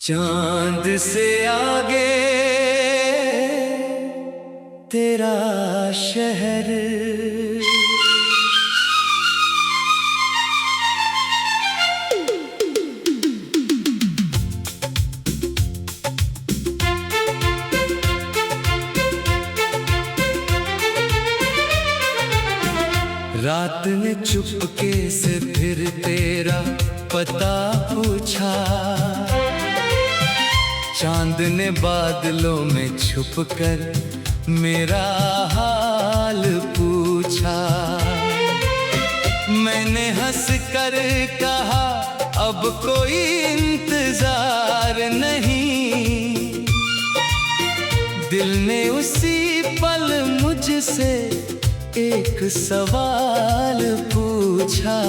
चांद से आगे तेरा शहर, रात ने चुपके से फिर तेरा पता पूछा, चांद ने बादलों में छुपकर मेरा हाल पूछा। मैंने हंस कर कहा अब कोई इंतजार नहीं, दिल ने उसी पल मुझसे एक सवाल पूछा।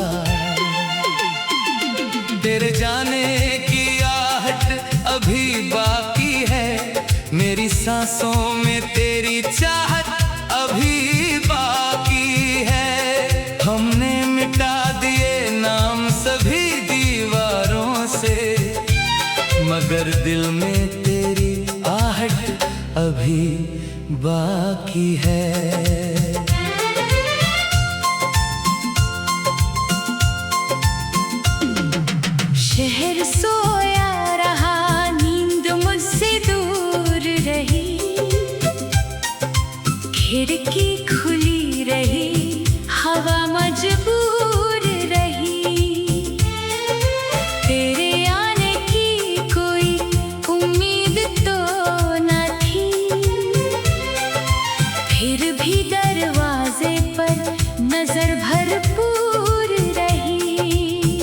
तेरे जाने की आहट अभी बाकी है, मेरी सांसों में तेरी चाहत अभी बाकी है। हमने मिटा दिए नाम सभी दीवारों से, मगर दिल में तेरी आहट अभी बाकी है। शहर सोया रहा, नींद मुझसे दूर रही, खिड़की खुली रही, हवा मजबूर रही। तेरे आने की कोई उम्मीद तो न थी, फिर भी दरवाजे पर नजर भरपूर रही।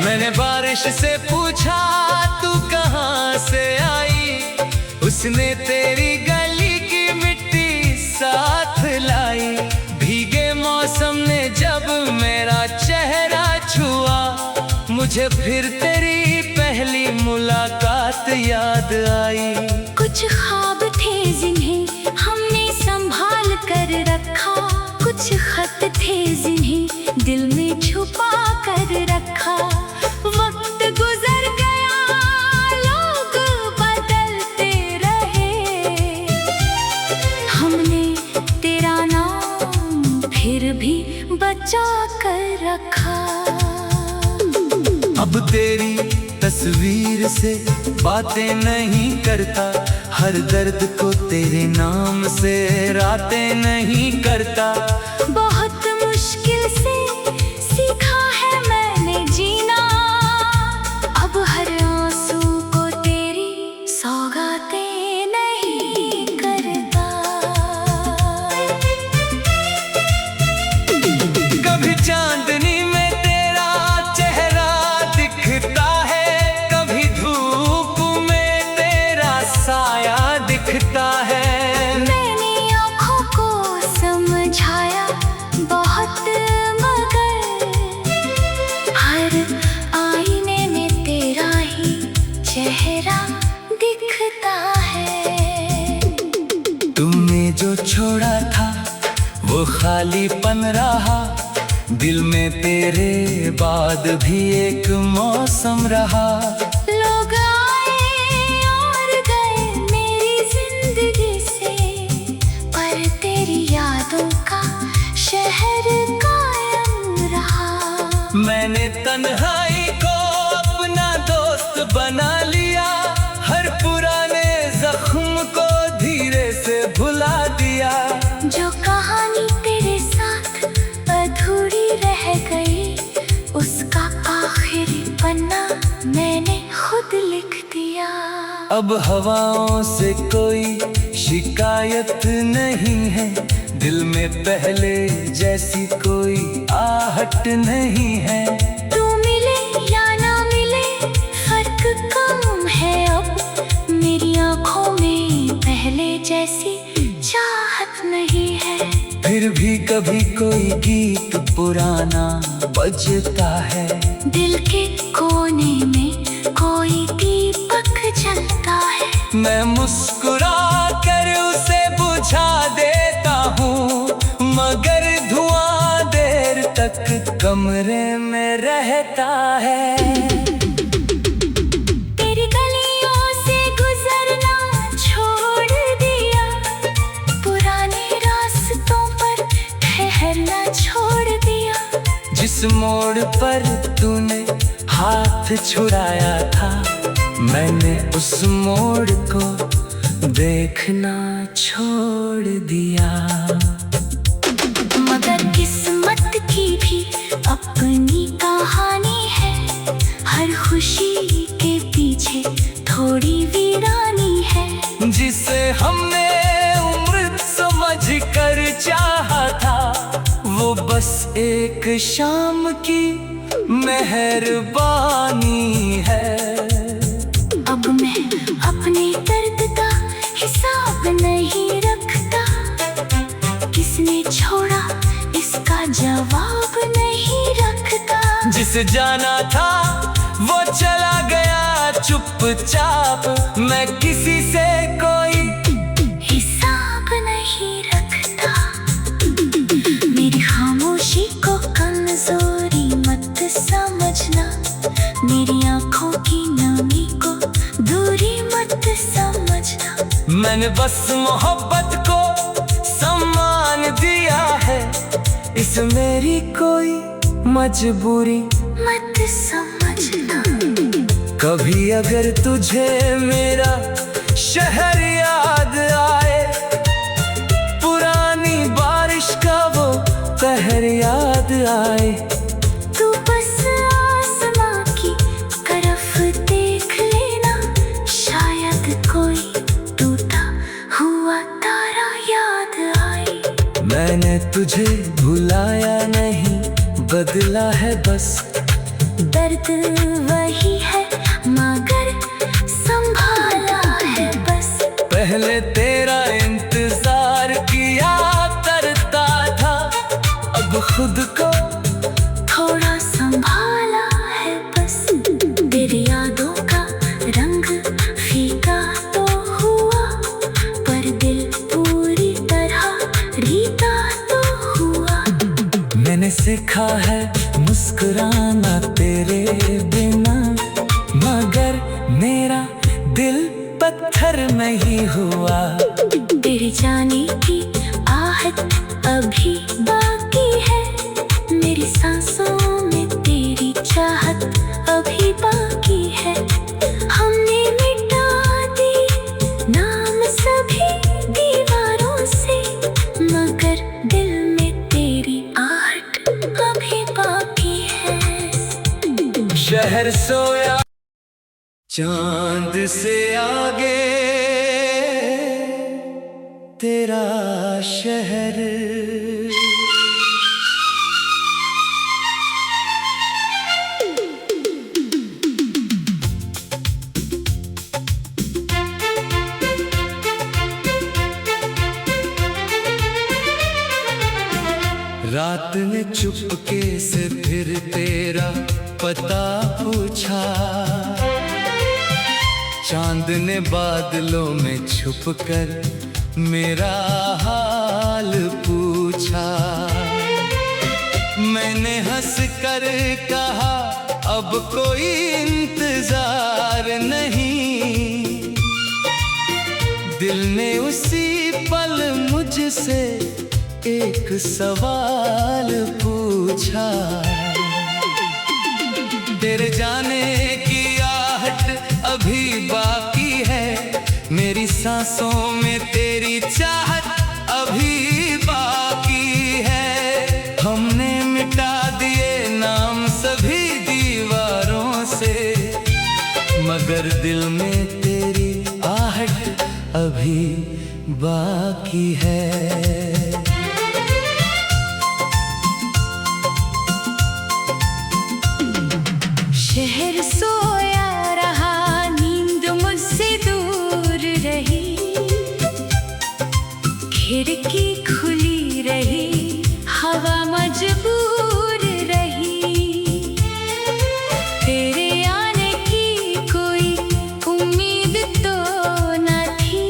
मैंने बारिश से पूछा तू कहाँ से आई, उसने तेरी गली की मिट्टी साथ लाई। भीगे मौसम ने जब मेरा चेहरा छुआ, मुझे फिर तेरी पहली मुलाकात याद आई। कुछ ख्वाब थे जिन्हें हमने संभाल कर रखा, कुछ खत थे जिन्हें दिल में छुपा कर रखा। वक्त गुजर गया, लोग बदलते रहे, हमने तेरा नाम फिर भी बचा कर रखा। अब तेरी तस्वीर से बातें नहीं करता, हर दर्द को तेरे नाम से रातें नहीं करता। बहुत मुश्किल से सीखा है मैंने जीना, अब हर आंसू को तेरी सौगातें नहीं करता। कभी चांदनी में तेरा चेहरा दिखता है, कभी धूप में तेरा साया दिखता है। मैंने आँखों को समझाया बहुत, मगर हर आईने में तेरा ही चेहरा दिखता है। तुमने जो छोड़ा था वो खालीपन रहा, दिल में तेरे बाद भी एक मौसम रहा। लोग आए और गए मेरी जिंदगी से, पर तेरी यादों का शहर कायम रहा। मैंने तन्हाई को अपना दोस्त बना लिया, हर पुराने जख्म को धीरे से भुला दिया। जो कहानी तेरे साथ अधूरी रह गई, उसका आखिरी पन्ना मैंने खुद लिख दिया। अब हवाओं से कोई शिकायत नहीं है, दिल में पहले जैसी कोई आहट नहीं है। तू मिले या ना मिले फर्क कम है अब, मेरी आँखों में पहले जैसी चाहत नहीं है। फिर भी कभी कोई गीत पुराना बजता है, दिल के कोने में कोई दीपक जलता है। मैं मुस्कुरा कर उसे बुझा देता हूँ, मगर धुआं देर तक कमरे में रहता है। तेरी पर तूने हाथ छुड़ाया था, मैंने उस मोड़ को देखना छोड़ दिया। मगर किस्मत की भी अपनी कहानी है, हर खुशी के पीछे थोड़ी वीरानी है। जिसे हमने उम्र समझ कर चाहा था, वो बस एक शाम की मेहरबानी है। अब मैं अपने दर्द का हिसाब नहीं रखता, किसने छोड़ा इसका जवाब नहीं रखता। जिसे जाना था वो चला गया चुपचाप, मैं किसी से कोई हिसाब नहीं रखता। मेरी खामोशी को कमजोरी मत समझना, मेरी आंखों की नमी को दूरी मत समझना। मैंने बस मोहब्बत को सम्मान दिया है, इस मेरी कोई मजबूरी मत समझना। कभी अगर तुझे मेरा शहर याद आए, पुरानी बारिश का वो पहर याद आए, तू बस आसमां की तरफ देख लेना, शायद कोई टूटा हुआ तारा याद आए। मैंने तुझे भुलाया नहीं, बदला है बस दर्द वही है मगर संभाला है बस। पहले तेरा इंतजार किया करता था, अब खुद को थोड़ा संभाला है बस। तेरी यादों का रंग फीका तो हुआ, पर दिल पूरी तरह रीता तो हुआ। मैंने सीखा है मुस्कुराना तेरे बिना, मगर मेरा दिल पत्थर नहीं हुआ। तेरे जाने की आहट अभी बाकी है, मेरी सांसों में तेरी चाहत अभी बाकी है। हमने मिटा दी नाम सभी दीवारों से, मगर दिल में तेरी आहट अभी बाकी है। शहर सोया चांद से आगे, तेरा शहर रात ने चुपके से फिर तेरा पता पूछा, चांद ने बादलों में छुपकर मेरा हाल पूछा। मैंने हंस कर कहा अब कोई इंतजार नहीं, दिल ने उसी पल मुझसे एक सवाल पूछा। तेरे जाने की आहट अभी बाकी है, मेरी सांसों में तेरी चाहत अभी बाकी है। हमने मिटा दिए नाम सभी दीवारों से, मगर दिल में तेरी आहट अभी बाकी है। शहर सोया रहा, नींद मुझसे दूर रही, खिड़की खुली रही, हवा मजबूर रही। तेरे आने की कोई उम्मीद तो न थी,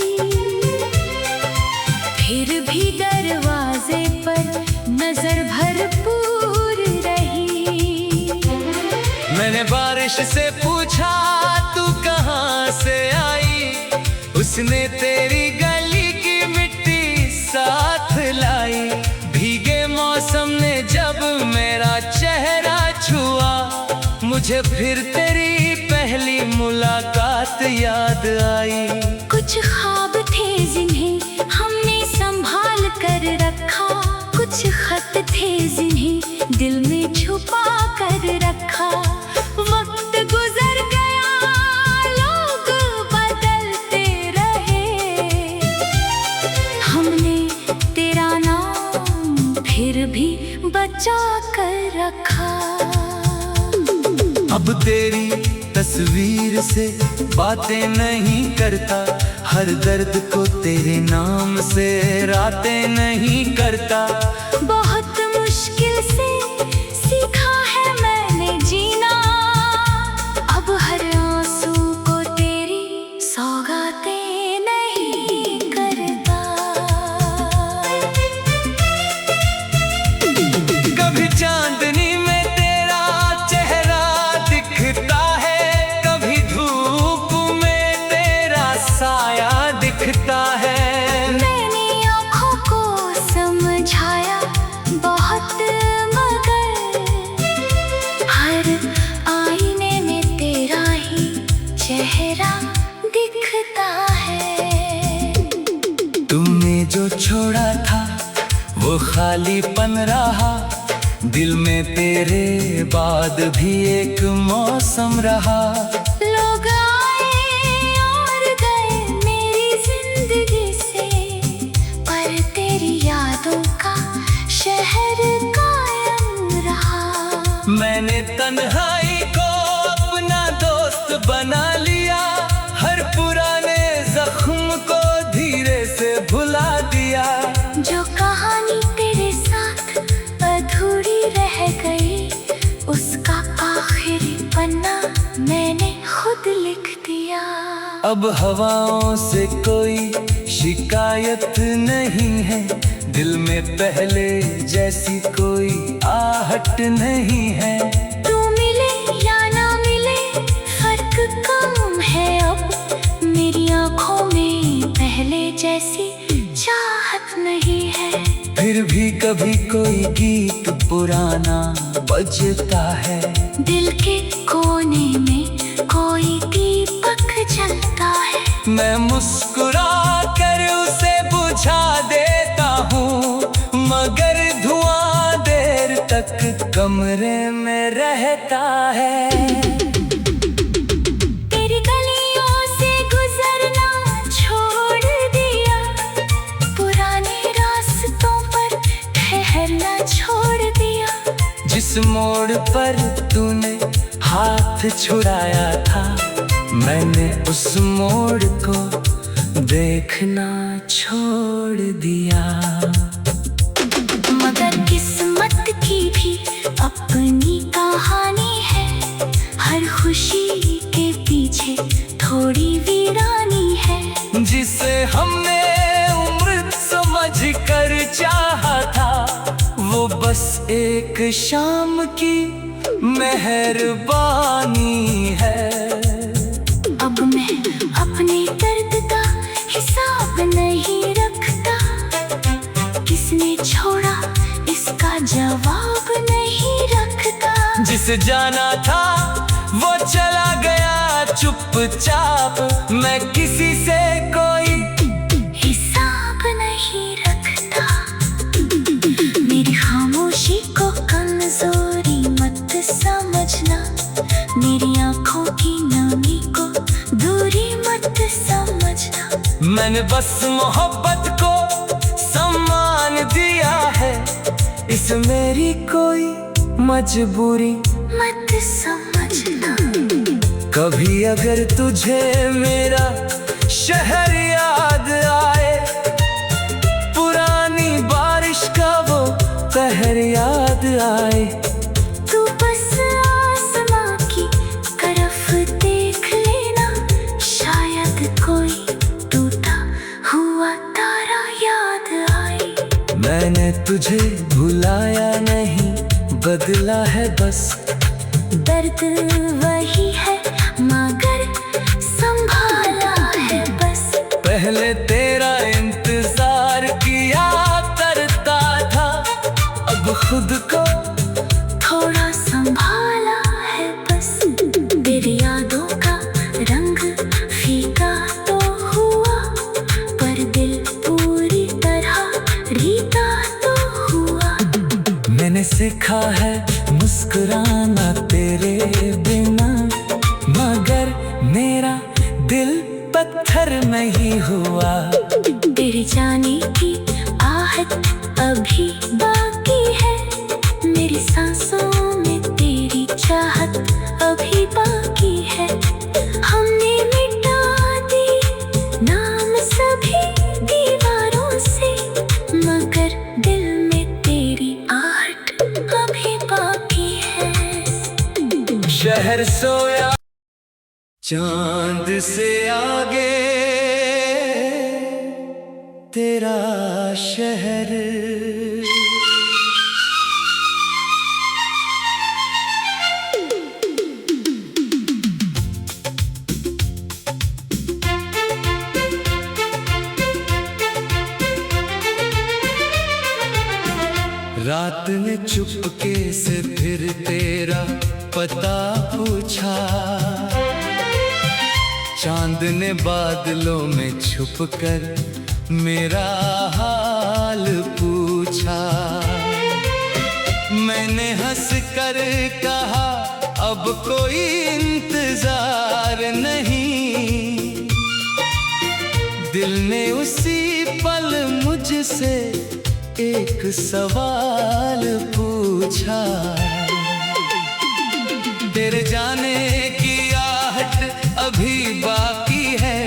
फिर भी दरवाजे पर नजर भरपूर रही। मैंने बारिश से पूछा तू कहाँ से आई, उसने तेरी गली की मिट्टी साथ लाई। भीगे मौसम ने जब मेरा चेहरा छू मुझे फिर तेरी पहली मुलाकात याद आई। कुछ ख्वाब थे जिन्हें हमने संभाल कर रखा, कुछ खत थे जिन्हें दिल में छुपा कर रखा। वक्त गुजर गया, लोग बदलते रहे, हमने तेरा नाम फिर भी बचा कर रखा। अब तेरी तस्वीर से बातें नहीं करता, हर दर्द को तेरे नाम से रातें नहीं करता। बहुत मुश्किल से सीखा है मैंने जीना, अब हर आंसू को तेरी सौगातें नहीं करता। कभी चांदनी में तेरा चेहरा दिखता है, कभी धूप में तेरा साया दिखता है। मैंने आँखों को समझाया बहुत, मगर हर आईने में तेरा ही चेहरा दिखता है। तुमने जो छोड़ा था वो खालीपन रहा, दिल में तेरे बाद भी एक मौसम रहा। लोग आए और गए मेरी जिंदगी से, पर तेरी यादों का शहर कायम रहा। मैंने तन्हाई को अपना दोस्त बना लिया, हर पुराने जख्म को धीरे से भुला दिया। जो कहानी तेरे साथ अधूरी रह गई, उसका आखिरी पन्ना मैंने खुद लिख दिया। अब हवाओं से कोई शिकायत नहीं है, दिल में पहले जैसी कोई आहट नहीं है। तू मिले या ना मिले फर्क कम है अब, मेरी आँखों में पहले जैसी चाहत नहीं है। फिर भी कभी कोई गीत पुराना बजता है, दिल के कोने में कोई दीपक जलता है। मैं मुस्कुरा कर उसे बुझा देता हूँ, मगर धुआं देर तक कमरे में रहता है। तेरी गलियों से गुजरना छोड़ दिया, पुराने रास्तों पर ठहरना छोड़ दिया। जिस मोड़ पर तूने हाथ छुड़ाया था, मैंने उस मोड़ को देखना छोड़ दिया। मगर किस्मत की भी अपनी कहानी है, हर खुशी के पीछे थोड़ी वीरानी है। जिसे हमने उम्र समझ कर चाहा था, वो बस एक शाम की मेहरबानी है। अब मैं अपने दर्द का हिसाब नहीं रखता, किसने छोड़ा इसका जवाब नहीं रखता। जिसे जाना था वो चला गया चुपचाप, मैं किसी से कोई हिसाब नहीं रखता। मेरी खामोशी को कमजोरी मत समझना, मेरी आँखों की नमी को दूरी मत समझना। मैंने बस मोहब्बत को सम्मान दिया है, इस मेरी कोई मजबूरी मत समझना। कभी अगर तुझे मेरा शहर याद आए, पुरानी बारिश का वो कहर याद आए, तू बस आसमां की तरफ देख लेना, शायद कोई टूटा हुआ तारा याद आए। मैंने तुझे भुलाया नहीं, बदला है बस दर्द वही है मगर संभाला है बस। पहले तेरा इंतजार किया करता था, अब खुद को थोड़ा संभाला है बस। पत्थर नहीं हुआ। तेरे जाने की आहट अभी बाकी है, मेरी सांसों में तेरी चाहत अभी बाकी है। हमने मिटा दी नाम सभी दीवारों से, मगर दिल में तेरी आहट अभी बाकी है। शहर सोया चांद से आगे तेरा शहर। रात ने चुपके से फिर तेरा पता पूछा, चांद ने बादलों में छुपकर मेरा हाल पूछा। मैंने हंस कर कहा अब कोई इंतजार नहीं, दिल ने उसी पल मुझसे एक सवाल पूछा। तेरे जाने की आहट अभी बाकी है,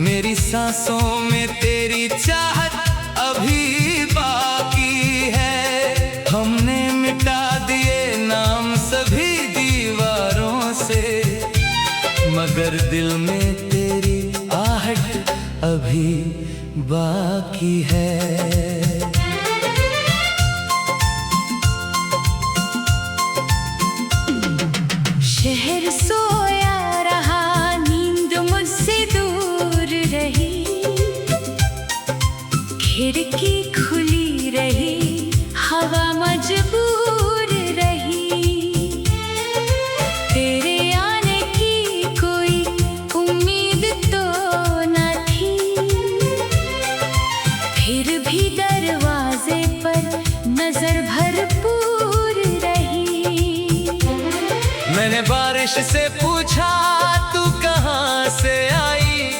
मेरी सांसों में तेरी चाहत अभी बाकी है। हमने मिटा दिए नाम सभी दीवारों से, मगर दिल में तेरी आहट अभी बाकी है। शहर सोया रहा, नींद मुझसे दूर रही, खिड़की खुली रही, हवा मजबूर रही। तेरे आने की कोई उम्मीद तो न थी, फिर भी दरवाजे पर नजर भरपूर रही। मैंने बारिश से पूछा तू कहाँ से आई,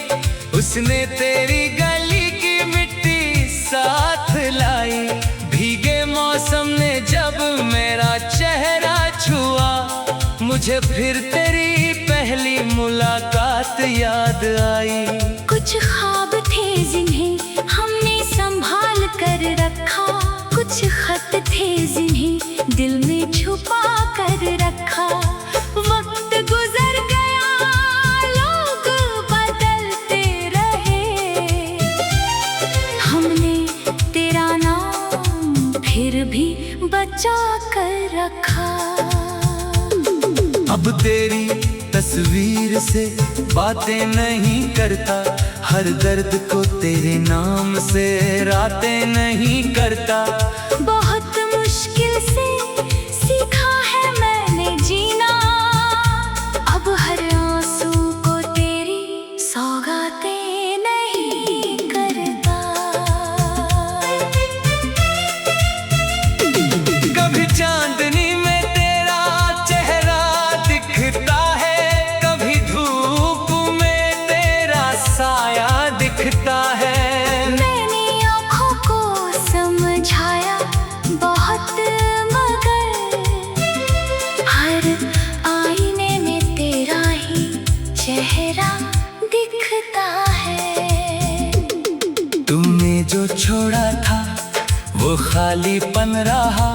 उसने तेरी गली की मिट्टी साथ लाई। भीगे मौसम ने जब मेरा चेहरा छुआ, मुझे फिर तेरी पहली मुलाकात याद आई। कुछ ख्वाब थे जिन्हें हमने संभाल कर रखा, कुछ खत थे जिन्हें दिल में छुपा कर रखा। वक्त गुजर गया, लोग बदलते रहे, हमने तेरा नाम फिर भी बचा कर रखा। अब तेरी तस्वीर से बातें नहीं करता, हर दर्द को तेरे नाम से रातें नहीं करता। बहुत मुश्किल से सीखा है मैंने जीना, अब हर आंसू को तेरी सौगातें नहीं करता। कभी चांदनी में तेरा चेहरा दिखता है, कभी धूप में तेरा साया दिखता है। मैंने आँखों को समझाया बहुत, मगर हर आईने में तेरा ही चेहरा दिखता है। तुमने जो छोड़ा था वो खालीपन रहा,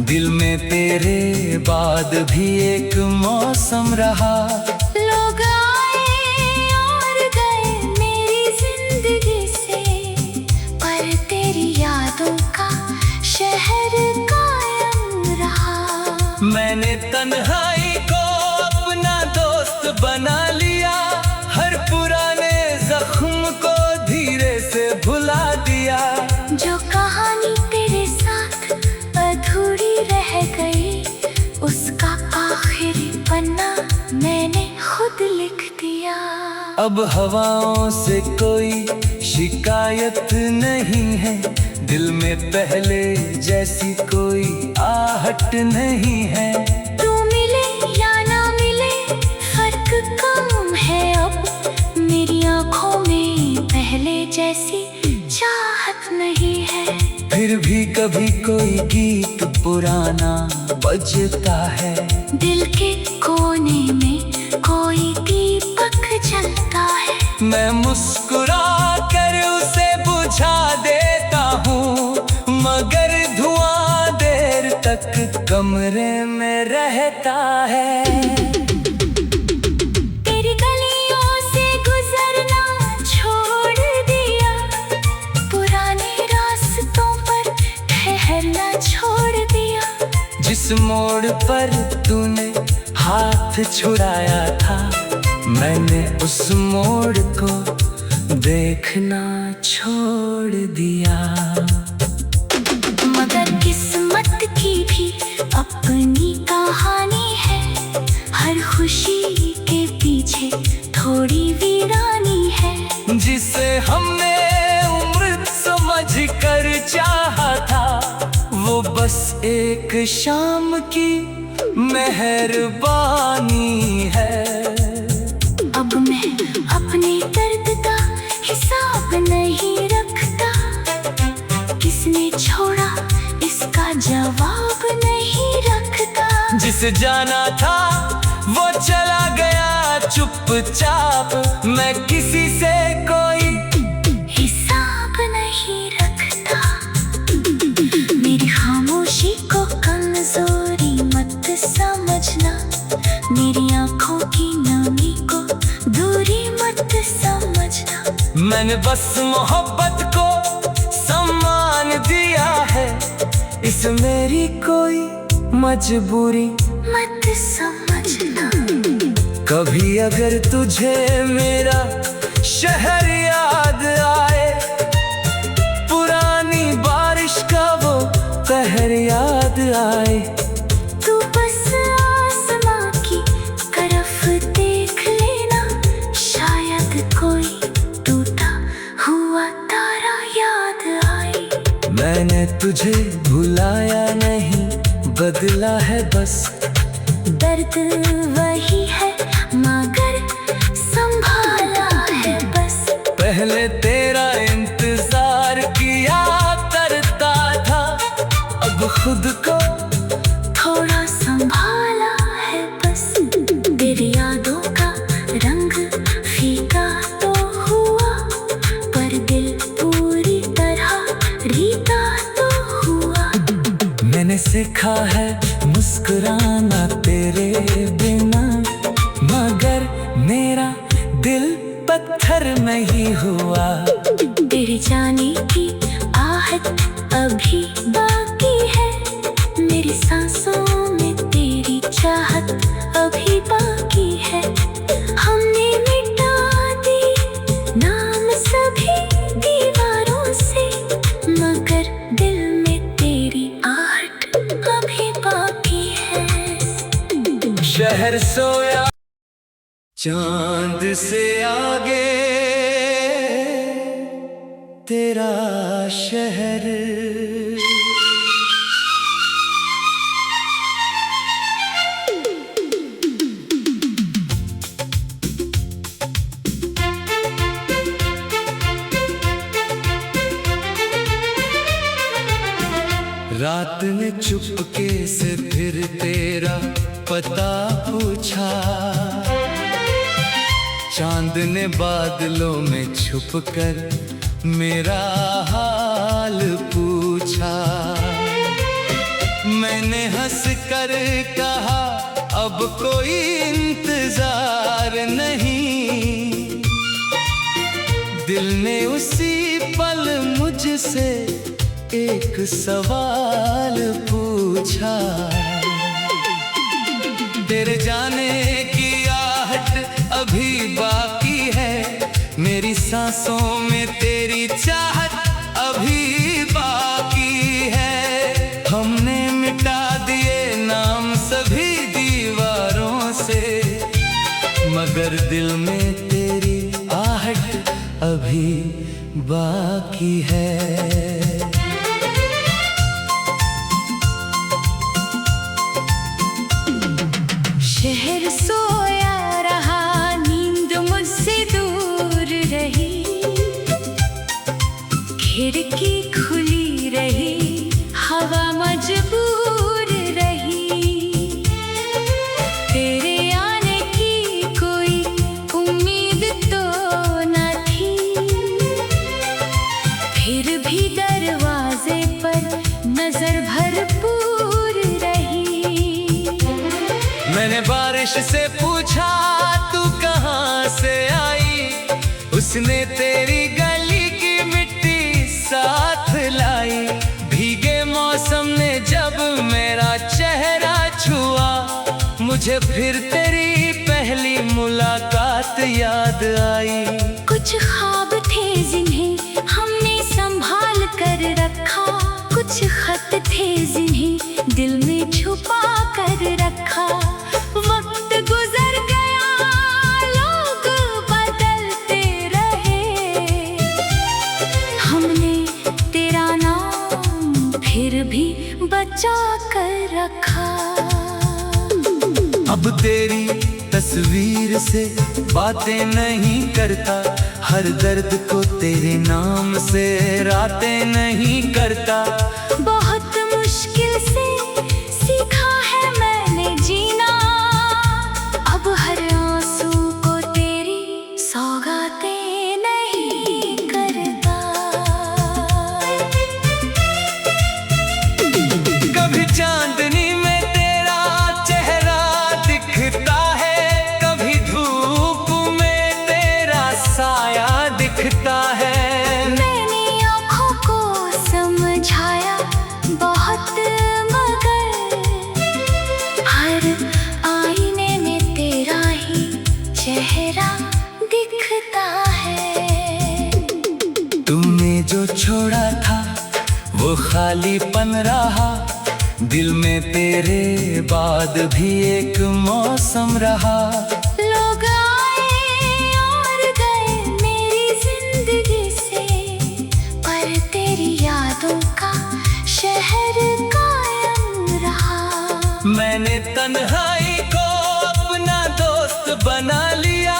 दिल में तेरे बाद भी एक मौसम रहा। लोग आए और गए मेरी जिंदगी से, पर तेरी यादों का शहर कायम रहा। मैंने तन्हाई को अपना दोस्त बना लिया, हर पुराने जख्म को धीरे से भुला दिया। जो कहानी तेरे साथ अधूरी रह गई, उसका आखिरी पन्ना मैंने खुद लिख दिया। अब हवाओं से कोई शिकायत नहीं है, दिल में पहले जैसी कोई आहट नहीं है। तू मिले या ना मिले फर्क कम है अब, मेरी आँखों जैसी चाहत नहीं है। फिर भी कभी कोई गीत पुराना बजता है। दिल के कोने में कोई दीपक जलता है। मैं मुस्कुरा कर उसे बुझा देता हूँ, मगर धुआं देर तक कमरे में रहता है। तेरी गलियों से गुजरना छोड़ दिया, पुराने रास्तों पर ठहरना छोड़ दिया। जिस मोड़ पर तूने हाथ छुड़ाया था, मैंने उस मोड़ को देखना छोड़ दिया। मगर किस्मत की भी अपनी कहानी है। हर खुशी के पीछे थोड़ी वीरानी है। जिसे हमने उम्र समझ कर चाहा था, वो बस एक शाम की मेहरबानी है। अब मैं अपने दर्द का हिसाब नहीं रखता। किसने छोड़ा इसका जवाब नहीं रखता। जिसे जाना था वो चला गया चुपचाप। मैं किसी से कोई हिसाब नहीं रखता। मेरी खामोशी को कमजोरी मत समझना। मेरी आंखों की नमी को दूरी मत समझना। मैंने बस मोहब्बत को सम्मान दिया है। इस मेरी कोई मजबूरी मत समझना। कभी अगर तुझे मेरा शहर याद आए, पुरानी बारिश का वो कहर याद आए, तू बस आसमां की तरफ देख लेना। शायद कोई टूटा हुआ तारा याद आए। मैंने तुझे भुलाया नहीं, बदला है बस। दर्द वही है मगर संभाला है बस। पहले तेरा इंतजार किया करता था, अब खुद को थोड़ा संभाला है बस। तेरी यादों का रंग फीका तो हुआ, पर दिल पूरी तरह रीता तो हुआ। मैंने सीखा है मुस्कुराना तेरे बिना, मगर मेरा दिल पत्थर नहीं हुआ। तेरे जाने की आहट अभी बाकी है। मेरी सांसों में तेरी चाहत अभी बाकी है। हमने मिटा दी नाम सभी दीवारों से, मगर दिल में तेरी आहट अभी बाकी है। शहर सोया चांद से आगे, तेरा शहर। रात ने चुपके से फिर तेरा पता पूछा, चांद ने बादलों में छुपकर मेरा हाल पूछा। मैंने हंस कर कहा अब कोई इंतजार नहीं। दिल ने उसी पल मुझसे एक सवाल पूछा। तेरे जाने की आहट अभी बाकी है, मेरी सांसों में तेरी चाहत अभी बाकी है। हमने मिटा दिए नाम सभी दीवारों से, मगर दिल में तेरी आहट अभी बाकी है। शहर सोया रहा, नींद मुझसे दूर रही। खिड़की खुली रही, हवा मजबूर रही। तेरे आने की कोई उम्मीद तो न थी, फिर भी दरवाजे पर नजर भरपूर रही। मैंने बारिश से पूछा तू कहाँ से आई, उसने तेरी गली की मिट्टी साथ लाई। भीगे मौसम ने जब मेरा चेहरा छुआ, मुझे फिर तेरी पहली मुलाकात याद आई। कुछ ख्वाब थे जिन्हें हमने संभाल कर रखा, कुछ खत थे जिन्हें दिल में छुपा कर रखा। वक्त गुजर गया, लोग बदलते रहे, हमने तेरा नाम फिर भी बचा कर रखा। अब तेरी तस्वीर से बातें नहीं करता, हर दर्द को तेरे नाम से रातें नहीं करता। बहुत मुश्किल से सीखा है मैंने जीना, अब हर आंसू को तेरी सौगातें नहीं करता। कभी चांदनी में तेरा चेहरा दिखता है, कभी धूप में तेरा साया दिखता है। मैंने आँखों को समझाया बहुत, मगर हर आईने में तेरा ही चेहरा दिखता है। तूने जो छोड़ा था वो खालीपन रहा, दिल में तेरे बाद भी एक मौसम रहा। लोग आए और गए मेरी जिंदगी से, पर तेरी यादों का शहर कायम रहा। मैंने तन्हाई को अपना दोस्त बना लिया,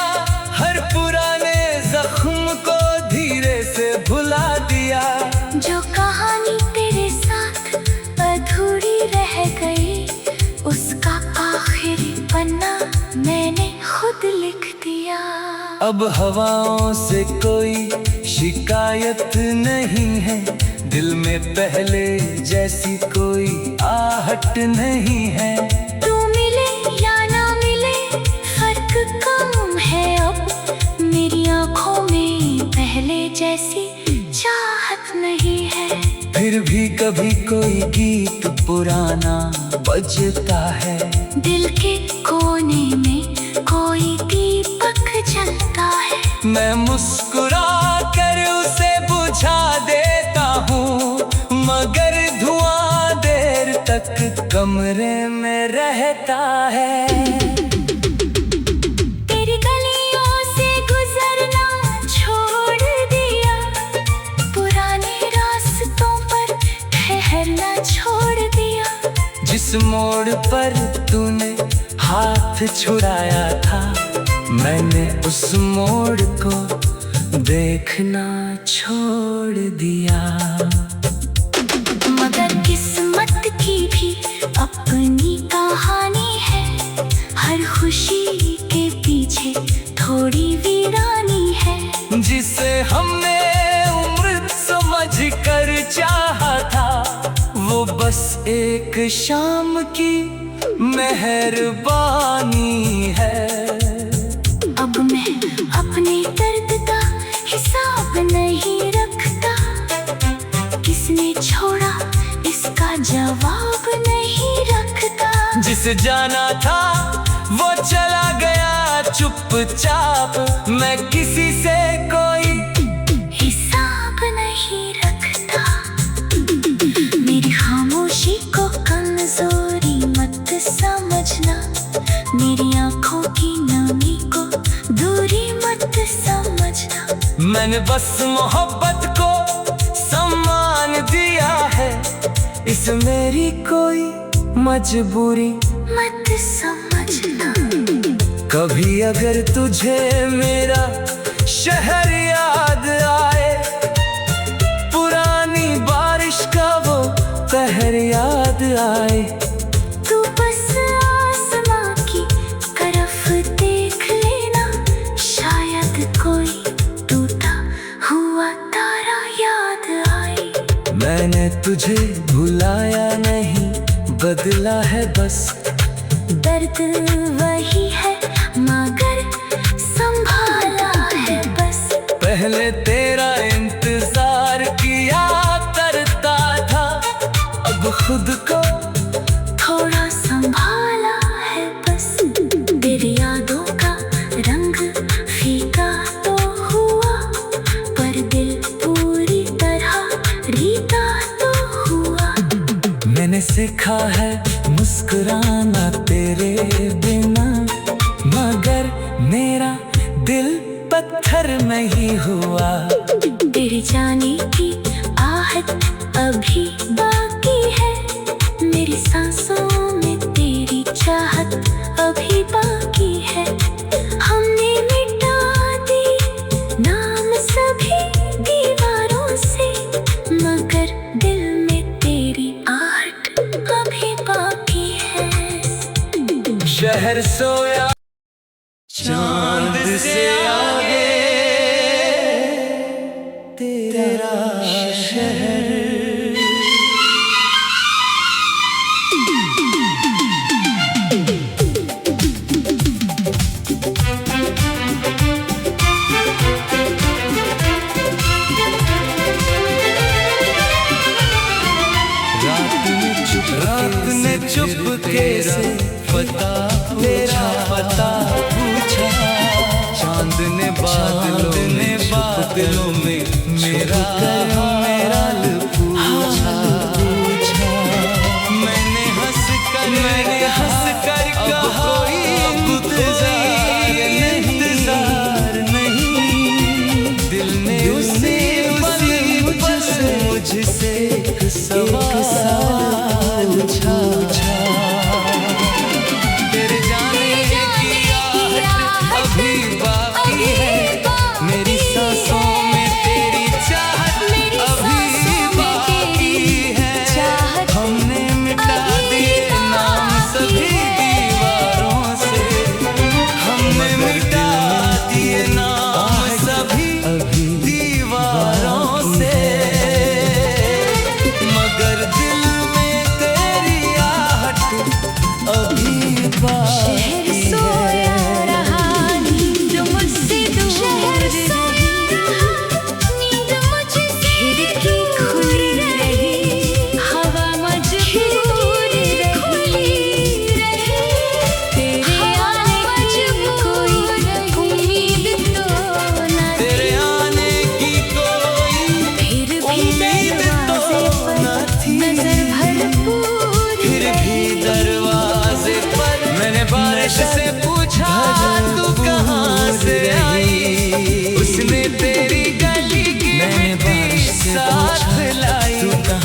हर पुराने जख्म को धीरे से भुला दिया। जो कहानी तेरे साथ अधूरी रह गई, उसका आखिरी पन्ना मैंने खुद लिख दिया। अब हवाओं से कोई शिकायत नहीं है, दिल में पहले जैसी कोई आहट नहीं है। तू मिले या ना मिले फर्क कम है अब, मेरी आंखों में पहले जैसी चाहत नहीं है। फिर भी कभी कोई गीत पुराना बजता है, दिल के कोने में कोई दीपक जलता है। मैं मुस्कुरा कर उसे बुझा देता हूँ, मगर धुआं देर तक कमरे में रहता है। तेरी गलियों से गुजरना छोड़ दिया, पुराने रास्तों पर ठहरना छोड़ दिया। जिस मोड़ पर तूने हाथ छुड़ाया था, मैंने उस मोड़ को देखना छोड़ दिया। मगर किस्मत की भी अपनी कहानी है, हर खुशी के पीछे थोड़ी वीरानी है। जिसे हमने उम्र समझ कर चाहा था, वो बस एक शाम की मेहरबानी है। अब मैं अपने दर्द का हिसाब नहीं रखता, किसने छोड़ा इसका जवाब नहीं रखता। जिसे जाना था वो चला गया चुपचाप, मैं किसी से कोई हिसाब नहीं रखता। मेरी खामोशी को कमजोरी मत समझना, मेरी आंखों की नमी को दूरी मत समझना। मैंने बस मोहब्बत को सम्मान दिया है, इस मेरी कोई मजबूरी मत समझना। कभी अगर तुझे मेरा शहर याद आए, पुराना मैंने तुझे भुलाया नहीं, बदला है बस। दर्द वही है मगर संभाला है बस। पहले तेरा इंतजार किया करता था, अब खुद को थोड़ा संभाला है बस। तेरी यादों का रंग फीका तो हुआ, पर दिल पूरी तरह रीता तो हुआ। मैंने सीखा है मुस्कुराना तेरे बिना, मगर मेरा दिल पत्थर नहीं हुआ। तेरे जाने की आहट अभी बाकी है, मेरी सांसों में तेरी चाहत अभी बाकी है। हमने मिटा दी नाम सभी दीवारों से, मगर दिल में तेरी आहट अभी बाकी है। शहर सोया चांद से आगे, तेरा शहर। रात ने चुपके से तेरा पता पूछा, चांद ने बादलों में मेरा हाल पूछा। मैंने हंस कर कहा अब कोई इंतजार नहीं। दिल ने उसी मुझसे एक सवाल पूछा। तेरे जाने की आहट अभी बाकी है, मेरी सांसों में तेरी चाहत अभी बाकी है। हमने मिटा दिए नाम सभी दीवारों से, हमने मिटा दिए नाम सभी दीवारों से, मगर दिल में तेरी आहट अभी बाकी है। बारिश से पूछा तू कहाँ से आई, उसने तेरी गली की मिट्टी साथ लाई।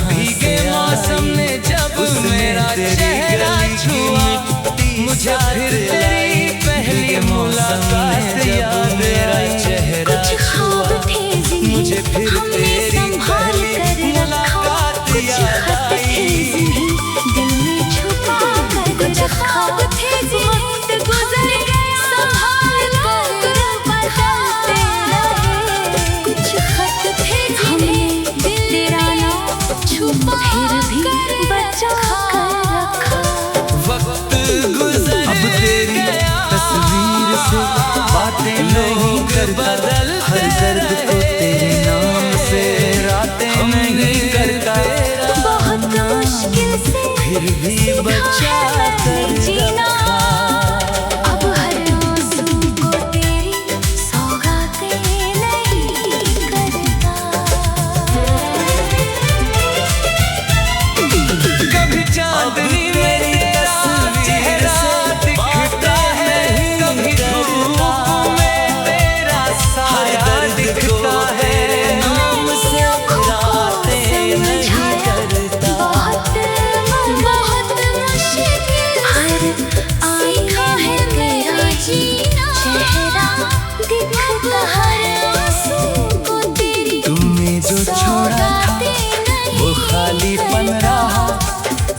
भीगे मौसम ने जब मेरा चेहरा छुआ, मुझे फिर तेरी पहली मुलाकात याद आई। चेहरा छुआ मुझे फिर तेरी पहली मुलाकात याद आई। दिल में छुपा कर रखा वक्त गुजर गया, संभाल कर बदलते रहे। कुछ खत थे हमने तेरा नाम छुपा फिर भी बचा कर रखा। वक्त गुजर अब तेरी तस्वीर से बातें नहीं करता, हर दर्द को तेरे नाम से रातें नहीं करता। बहुत मुश्किल से फिर भी बचा कर जीना, अब हर आंसू को तेरी सौगातें नहीं करता। कभी चांदनी में तेरा चेहरा दिखता है, कभी धूप में तेरा साया दिखता है। नाम से रातें नहीं करता। बहुत मुश्किल सीखा है मेरा जीना, चेहरा दिखता हर आंसू को तेरी तुमने जो छोड़ा था वो खालीपन रहा,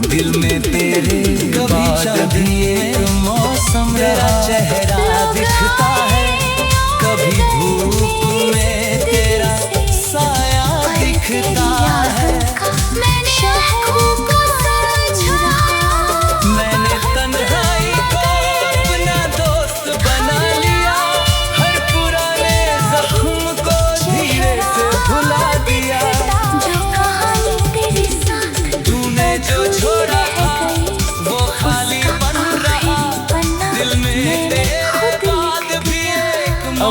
दिल में तेरे बाद भी एक मौसम रहा। चेहरा दिखता है, कभी धूप में तेरा साया दिखता है।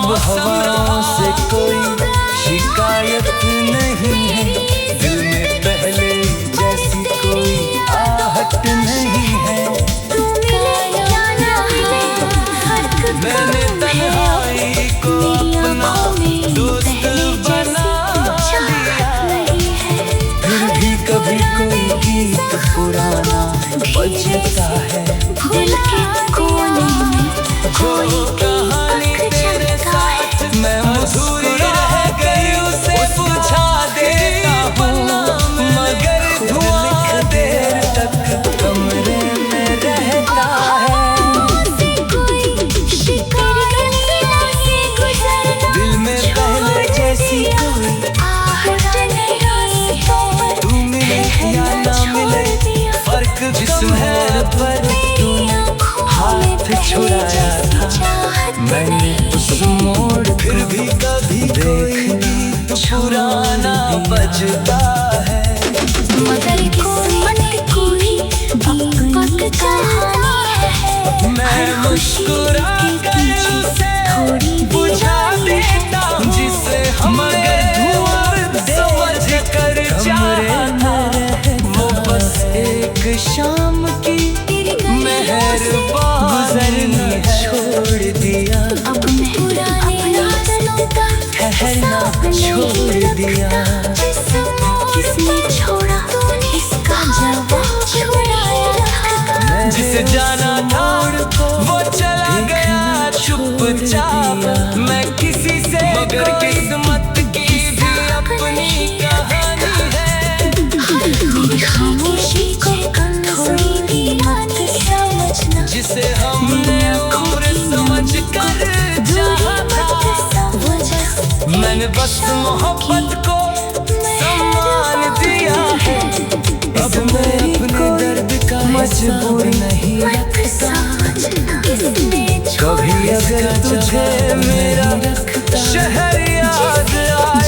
अब हवाओं से कोई शिकायत नहीं है, दिल में पहले जैसी कोई आहट नहीं है। मैंने तन्हाई को अपना दोस्त बना लिया, फिर भी कभी कोई गीत पुराना बजता है। दिल के कोने में कोई कहानी तेरे साथ मैं अधूरी रह गई, उसे बुझा देता हूँ, मगर धुआं देर तक कमरे में रहता है। दिल में पहले जैसी कोई तू मिले या ना मिले, फर्क जिस्म है पर तूने हाथ छुड़ाया था मैंने उस मोड़। फिर भी कभी कोई गीत पुराना बजता है, मगर किस्मत की दीपक कहानी है। मैं मुस्कुरा कर उसे बुझा देता हूँ, जिसे हमने धुआं समझ कर चाहा था, वो बस एक शाम की मेहरबानी छोड़ दिया, अब मैं पुराने ठहरना छोड़ दिया। किसने छोड़ा इसका जवाब छुड़ाया था। जिसे जाना था वो चला गया चुपचाप, मैं किसी से मगर किस्मत की भी अपनी कहानी है। मेरी खामोशी को थोड़ी कीमत समझना, जिसे हमने उम्र समझ कर चाहा था, मैंने बस मोहब्बत को सम्मान दिया है। अब मैं अपने दर्द का मजबूर नहीं रखता, कभी अगर तुझे मेरा शहर याद आए,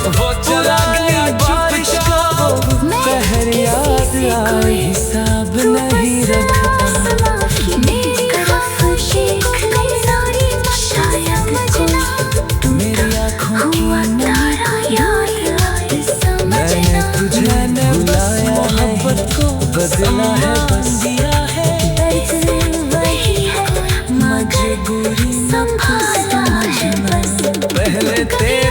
वो चला गया बारिश का कहर याद आए, हिसाब नहीं रखता। मेरी आँखों की मैंने तुझे बुलाया, मोहब्बत को बदला है, बस दिया है मजबूरी। संभाला है बस पहले तेरे